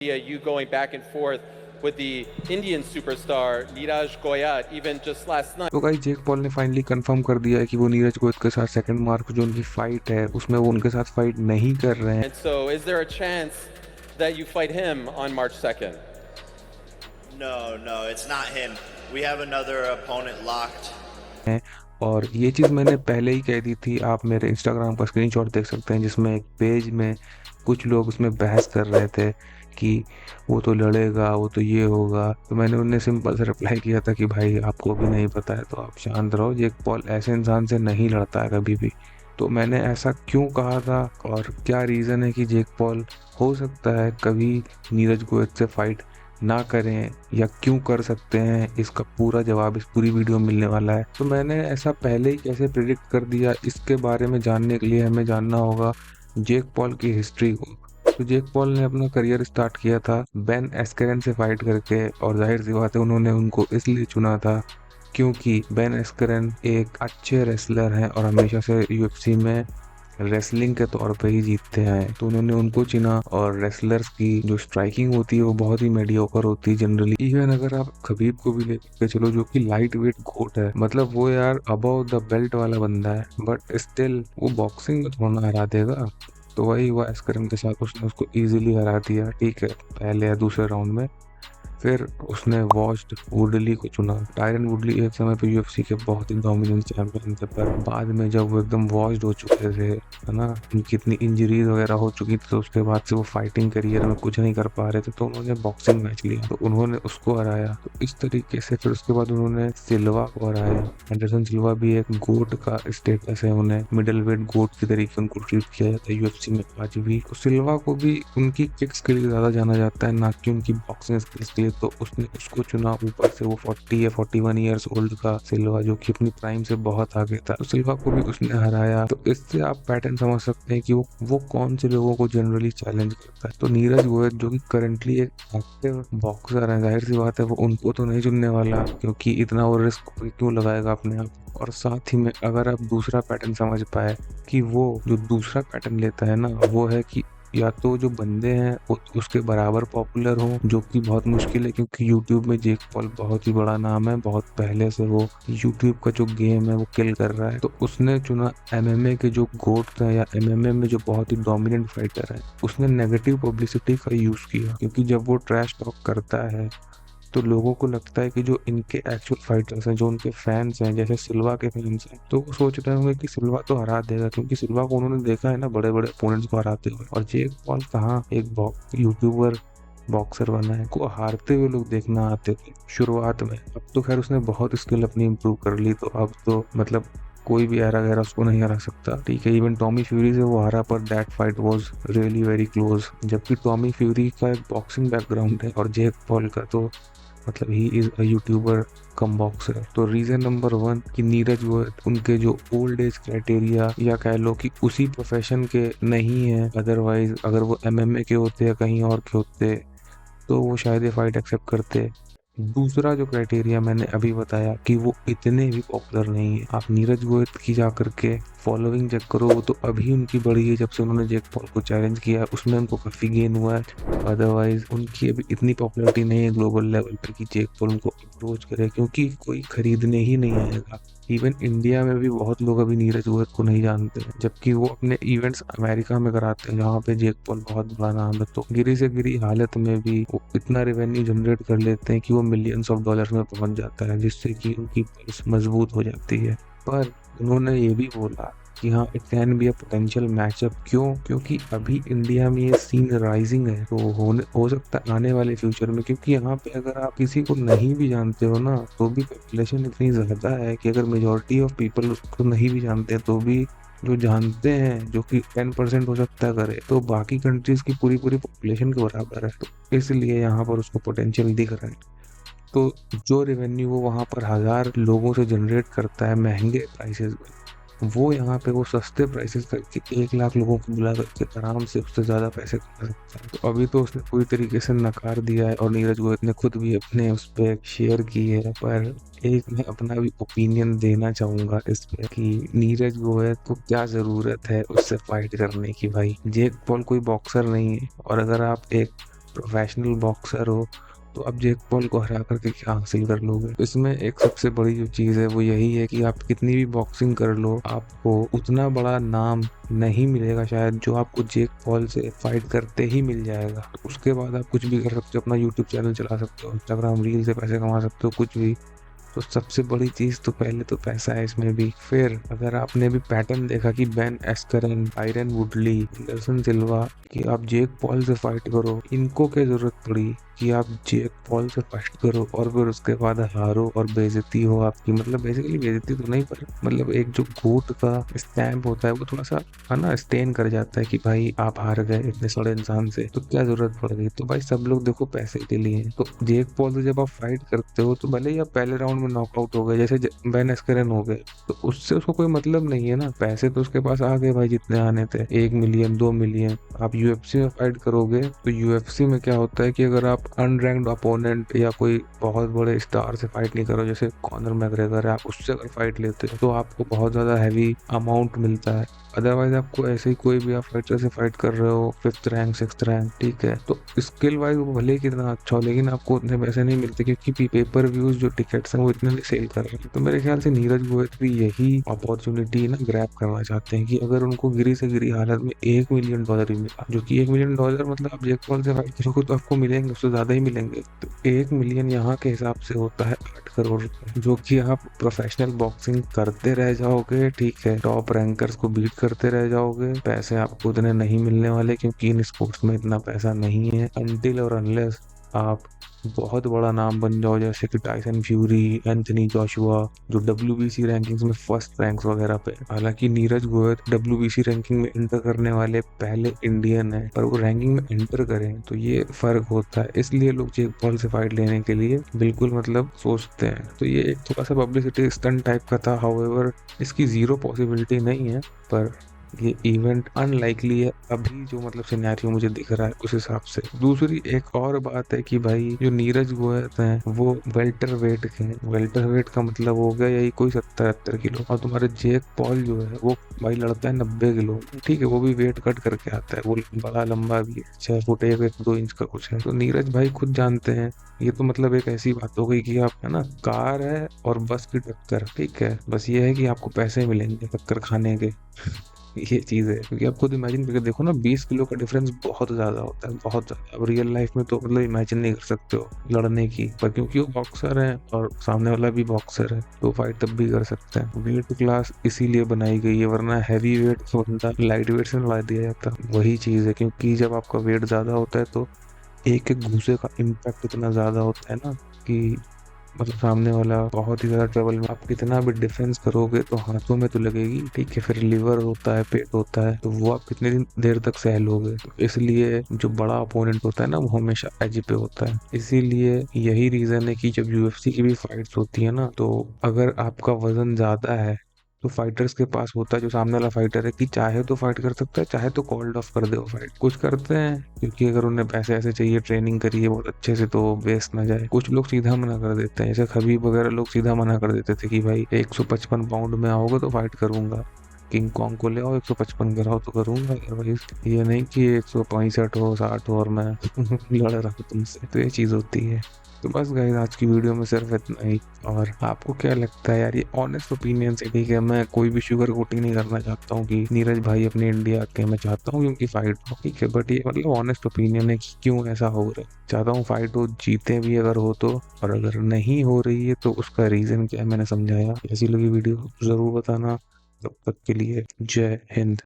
you going back and forth with the Indian superstar Neeraj Goyat even just last night. तो guys Jake Paul ने finally confirm कर दिया है कि वो नीरज गोयत के साथ सेकंड मार्च जो उनकी फाइट है उसमें वो उनके साथ फाइट नहीं कर रहे And so is there a chance that you fight him on March 2nd? No, it's not him. We have another opponent locked. हैं। और ये चीज़ मैंने पहले ही कह दी थी, आप मेरे इंस्टाग्राम का स्क्रीनशॉट देख सकते हैं जिसमें एक पेज में कुछ लोग उसमें बहस कर रहे थे कि वो तो लड़ेगा, वो तो ये होगा। तो मैंने उन्हें सिंपल से रिप्लाई किया था कि भाई आपको भी नहीं पता है तो आप शांत रहो, जेक पॉल ऐसे इंसान से नहीं लड़ता है कभी भी। तो मैंने ऐसा क्यों कहा था और क्या रीज़न है कि जेक पॉल हो सकता है कभी नीरज गोयत से फाइट ना करें या क्यों कर सकते हैं, इसका पूरा जवाब इस पूरी वीडियो में मिलने वाला है। तो मैंने ऐसा पहले ही कैसे प्रिडिक्ट कर दिया, इसके बारे में जानने के लिए हमें जानना होगा जेक पॉल की हिस्ट्री को। तो जेक पॉल ने अपना करियर स्टार्ट किया था बेन एस्करेन से फाइट करके, और जाहिर सी बात है उन्होंने उनको इसलिए चुना था क्योंकि बेन एस्करेन एक अच्छे रेसलर हैं और हमेशा से यूएफसी में रेसलिंग के तौर पे ही जीतते हैं। तो उन्होंने उनको चुना, और रेसलर्स की जो स्ट्राइकिंग होती है वो बहुत ही मेडियोकर होती है जनरली। इवन अगर आप खबीब को भी लेके चलो जो कि लाइट वेट गोट है, मतलब वो यार अबव द बेल्ट वाला बंदा है, बट स्टिल वो बॉक्सिंग में थोड़ा हरा देगा। तो वही हुआ एस्करन के साथ, उसने उसको इजीली हरा दिया, ठीक है, पहले या दूसरे राउंड में। फिर उसने वॉश्ड वुडली को चुना। टायरन वुडली एक समय पे यूएफसी के बहुत ही डोमिनेंट चैंपियन थे, पर बाद में जब वो एकदम वॉश्ड हो चुके थे, है ना, उनकी इतनी इंजरीज वगैरह हो चुकी थी, तो उसके बाद से वो फाइटिंग करियर में कुछ नहीं कर पा रहे थे, तो उन्होंने बॉक्सिंग मैच लिया, तो उन्होंने उसको हराया। तो इस तरीके से फिर उसके बाद उन्होंने सिल्वा को हराया। एंडरसन सिल्वा भी एक गोट का स्टेटस है, उन्हें मिडिल वेट गोट की तरीके उनको ट्रीट किया जाता है यूएफसी में आज भी। तो सिल्वा को भी उनकी किक्स के लिए ज्यादा जाना जाता है, ना कि उनकी बॉक्सिंग स्किल्स के लिए। तो उसने उसको चुना, ऊपर से वो 40 या 41 ईयर्स ओल्ड का सिल्वा जो कि अपनी प्राइम से बहुत आगे था, तो सिल्वा को भी उसने हराया। तो इससे आप पैटर्न समझ सकते हैं कि वो कौन से लोगों को जनरली चैलेंज करता है। तो नीरज गोयत जो कि करंटली एक एक्टिव बॉक्सर है, जाहिर सी बात है वो उनको तो नहीं चुनने वाला, क्योंकि इतना वो रिस्क क्यों लगाएगा अपने आप। और साथ ही में अगर आप दूसरा पैटर्न समझ पाए कि वो जो दूसरा पैटर्न लेता है ना, वो है कि या तो जो बंदे हैं वो उसके बराबर पॉपुलर हों, जो कि बहुत मुश्किल है क्योंकि यूट्यूब में जेक पॉल बहुत ही बड़ा नाम है, बहुत पहले से वो यूट्यूब का जो गेम है वो किल कर रहा है। तो उसने चुना एमएमए के जो गोट हैं या एमएमए में जो बहुत ही डोमिनेंट फाइटर है, उसने नेगेटिव पब्लिसिटी का यूज किया, क्योंकि जब वो ट्रैश टॉक करता है तो लोगों को लगता है कि जो इनके एक्चुअल फाइटर्स हैं, जो उनके फैंस हैं, जैसे सिल्वा के फैंस हैं, तो वो सोच रहे होंगे कि सिल्वा तो हरा देगा, क्योंकि सिल्वा को उन्होंने देखा है ना बड़े बड़े ओपोनेंट्स को हराते हुए। और जेक पॉल कहाँ एक यूट्यूबर बॉक्सर बना है, को हारते हुए लोग देखना आते थे शुरुआत में। अब तो खैर उसने बहुत स्किल अपनी इम्प्रूव कर ली, तो अब तो मतलब कोई भी ऐरा गैरा उसको नहीं हरा सकता, ठीक है। इवन टॉमी फ्यूरी से वो हारा, पर that fight was really very close. जबकि टॉमी फ्यूरी का एक बॉक्सिंग बैकग्राउंड है और जेक पॉल का तो मतलब he is a YouTuber come boxer. तो रीजन नंबर 1 कि नीरज गोयत उनके जो ओल्ड एज क्राइटेरिया या कह लो कि उसी प्रोफेशन के नहीं है, अदरवाइज अगर वो एमएमए के होते या कहीं और के होते तो वो शायद ये फाइट एक्सेप्ट करते। दूसरा जो क्राइटेरिया मैंने अभी बताया कि वो इतने भी पॉपुलर नहीं है। आप नीरज गोयत की जा करके फॉलोइंग चेक करो, वो तो अभी उनकी बढ़ी है जब से उन्होंने जेक पॉल को चैलेंज किया, उसमें उनको काफी गेन हुआ है। अदरवाइज उनकी अभी इतनी पॉपुलैरिटी नहीं है ग्लोबल लेवल पे कि जेक पॉल उनको अप्रोच करे, क्योंकि कोई खरीदने ही नहीं आएगा। इवन इंडिया में भी बहुत लोग अभी नीरज गोयत को नहीं जानते हैं, जबकि वो अपने इवेंट्स अमेरिका में कराते हैं जहाँ पे जेक पॉल बहुत बड़ा नाम है। तो गिरी से गिरी हालत में भी वो इतना रेवेन्यू जनरेट कर लेते हैं कि वो मिलियंस ऑफ डॉलर्स में पहुंच जाता है, जिससे कि उनकी पर्स मजबूत हो जाती है। पर उन्होंने ये भी बोला कि हाँ it can be a potential matchup. क्यों? क्योंकि अभी इंडिया में ये सीन राइजिंग है, तो हो सकता है आने वाले फ्यूचर में, क्योंकि यहाँ पे अगर आप किसी को नहीं भी जानते हो ना, तो भी पॉपुलेशन इतनी ज्यादा है कि अगर मेजोरिटी ऑफ पीपल उसको नहीं भी जानते तो भी जो जानते हैं, जो कि 10% हो सकता है करे, तो बाकी कंट्रीज की पूरी पूरी पॉपुलेशन के बराबर है। तो इसलिए यहाँ पर उसको पोटेंशियल दिख रहा है। तो जो रेवेन्यू वो वहाँ पर 1000 लोगों से जनरेट करता है महंगे प्राइसेस में, वो यहाँ पे वो सस्ते प्राइसेस करके 1 लाख लोगों को बुला करके आराम से उससे ज़्यादा पैसे कमा सकता है। तो अभी तो उसने पूरी तरीके से नकार दिया है, और नीरज गोयत ने खुद भी अपने उस पर शेयर की है। पर एक मैं अपना भी ओपिनियन देना चाहूँगा इस पे कि नीरज गोयत को क्या ज़रूरत है उससे फाइट करने की। भाई जेक पॉल कोई बॉक्सर नहीं है, और अगर आप एक प्रोफेशनल बॉक्सर हो तो आप जैक पॉल को हरा करके क्या हासिल कर लोगे। तो इसमें एक सबसे बड़ी जो चीज़ है वो यही है कि आप कितनी भी बॉक्सिंग कर लो, आपको उतना बड़ा नाम नहीं मिलेगा शायद जो आपको जैक पॉल से फाइट करते ही मिल जाएगा। तो उसके बाद आप कुछ भी कर सकते हो, अपना यूट्यूब चैनल चला सकते हो, इंस्टाग्राम रील से पैसे कमा सकते हो, कुछ भी। तो सबसे बड़ी चीज तो पहले तो पैसा है इसमें भी। फिर अगर आपने भी पैटर्न देखा कि Ben Askren, Tyron Woodley, Anderson Silva कि आप जैक पॉल से फाइट करो, इनको क्या जरूरत पड़ी कि आप जैक पॉल से फाइट करो और फिर उसके बाद हारो और बेइज्जती हो आपकी। मतलब बेसिकली बेइज्जती तो नहीं, पर मतलब एक जो गोट का स्टैम्प होता है वो थोड़ा सा है ना स्टेन कर जाता है कि भाई आप हार गए इतने बड़े इंसान से, तो क्या जरूरत पड़ गई। तो भाई सब लोग देखो पैसे के लिए हैं। तो जैक पॉल से जब आप फाइट करते हो तो भले ही आप पहले राउंड में नॉकआउट हो गए जैसे बेन एस्करन हो गए, तो उससे उसको कोई मतलब नहीं है ना। पैसे तो उसके पास आ गए भाई जितने आने थे, 1 मिलियन 2 मिलियन। आप यूएफसी में फाइट करोगे तो यूएफसी में क्या होता है कि अगर आप अनरैंक्ड अपोनेंट या कोई बहुत बड़े स्टार से फाइट नहीं करो, जैसे कॉनर मैग्रेगर है, आप उससे अगर फाइट लेते हो तो आपको बहुत ज्यादा हैवी अमाउंट मिलता है। अदरवाइज आपको ऐसे ही कोई भी आप फाइटर से फाइट कर रहे हो 5th रैंक 6th रैंक, ठीक है, तो स्किल वाइज वो भले ही कितना अच्छा हो लेकिन आपको उतने पैसे नहीं मिलते क्योंकि पेपर व्यूज जो टिकट्स हैं वो इतने नहीं सेल कर रहे हैं। तो मेरे ख्याल से नीरज गोयल भी यही अपॉर्चुनिटी ना ग्रैब करना चाहते हैं कि अगर उनको गिरी से गिरी हालत में $1 मिलियन भी मिला, जो कि $1 मिलियन मतलब आप जैक पॉल से फाइट करोगे तो आपको मिलेंगे, उससे ज्यादा ही मिलेंगे। तो 1 मिलियन यहाँ के हिसाब से होता है 8 करोड़ रुपए, जो कि आप प्रोफेशनल बॉक्सिंग करते रह जाओगे, ठीक है, टॉप रैंकर्स को बीट करते रह जाओगे, पैसे आपको उतने नहीं मिलने वाले क्योंकि इन स्पोर्ट्स में इतना पैसा नहीं है अनटिल और अनलेस आप बहुत बड़ा नाम बन जाओ, जैसे कि टाइसन फ्यूरी, एंथनी जोशुआ, जो WBC रैंकिंग्स में फर्स्ट रैंक्स वगैरह पे। हालांकि नीरज गोयल WBC रैंकिंग में एंटर करने वाले पहले इंडियन है, पर वो रैंकिंग में एंटर करें तो ये फर्क होता है। इसलिए लोग जैक पॉल से फाइट लेने के लिए बिल्कुल मतलब सोचते हैं। तो ये एक थोड़ा सा पब्लिसिटी स्टंट टाइप का था। हाउएवर इसकी जीरो पॉसिबिलिटी नहीं है, पर ये इवेंट अनलाइकली है अभी जो मतलब सिनेरियो मुझे दिख रहा है उस हिसाब से। दूसरी एक और बात है कि भाई जो नीरज गोयल हैं वो वेल्टर वेट के हैं। वेल्टर वेट का मतलब हो गया यही कोई 70-72 किलो, और तुम्हारे जैक पॉल जो है वो भाई लड़ता है 90 किलो, ठीक है, वो भी वेट कट करके आता है, वो बड़ा लंबा भी है, 6 फुट 1-2 इंच का कुछ है। तो नीरज भाई खुद जानते हैं, ये तो मतलब एक ऐसी बात हो गई कि आप है ना कार है और बस की टक्कर, ठीक है, बस ये है कि आपको पैसे मिलेंगे टक्कर खाने के ये चीज है। क्योंकि आप खुद इमेजिन करके देखो ना, 20 किलो का डिफरेंस बहुत ज्यादा होता है, बहुत ज्यादा। अब रियल लाइफ में तो मतलब इमेजिन नहीं कर सकते हो लड़ने की, पर क्योंकि वो बॉक्सर है और सामने वाला भी बॉक्सर है तो फाइट तब भी कर सकते हैं। वेट क्लास इसीलिए बनाई गई है, वरना हैवी वेट तो बंदा लाइट वेट से लड़ा दिया जाता। वही चीज है, क्योंकि जब आपका वेट ज्यादा होता है तो एक एक घूसे का इम्पैक्ट इतना ज्यादा होता है ना कि मतलब सामने वाला बहुत ही ज्यादा ट्रबल में। आप कितना भी डिफेंस करोगे तो हाथों में तो लगेगी, ठीक है, फिर लिवर होता है, पेट होता है, तो वो आप कितने दिन देर तक सह लोगे। तो इसलिए जो बड़ा अपोनेंट होता है ना वो हमेशा एज पे होता है। इसीलिए यही रीजन है कि जब UFC की भी फाइट्स होती है ना, तो अगर आपका वजन ज्यादा है तो फाइटर्स के पास होता है, जो सामने वाला फाइटर है, कि चाहे तो फाइट कर सकता है, चाहे तो कॉल्ड ऑफ कर दे वो फाइट। कुछ करते हैं क्योंकि अगर उन्हें पैसे ऐसे चाहिए, ट्रेनिंग करिए बहुत अच्छे से तो वेस्ट ना जाए। कुछ लोग सीधा मना कर देते हैं, जैसे खबीब वगैरह लोग सीधा मना कर देते थे कि भाई 155 पाउंड में आओगे तो फाइट करूंगा, किंग कॉन्ग को ले आओ 155 कराओ तो करूंगा, अदरवाइज ये नहीं कि 165 हो 60 हो और मैं लड़ रहा हूँ तुमसे। तो ये चीज होती है। तो बस गाइस आज की वीडियो में सिर्फ इतना ही। और आपको क्या लगता है यार, ये ऑनेस्ट ओपिनियन से, ठीक है, मैं कोई भी शुगर कोटिंग नहीं करना चाहता हूँ कि नीरज भाई अपने इंडिया के, मैं चाहता हूँ क्योंकि फाइट हो, ठीक है, बट ये मतलब ऑनेस्ट ओपिनियन है कि क्यों ऐसा हो रहा है। चाहता हूँ फाइट हो, जीते भी अगर हो तो, और अगर नहीं हो रही है तो उसका रीजन क्या है मैंने समझाया। ऐसी लगी वीडियो जरूर बताना। तब तक के लिए जय हिंद।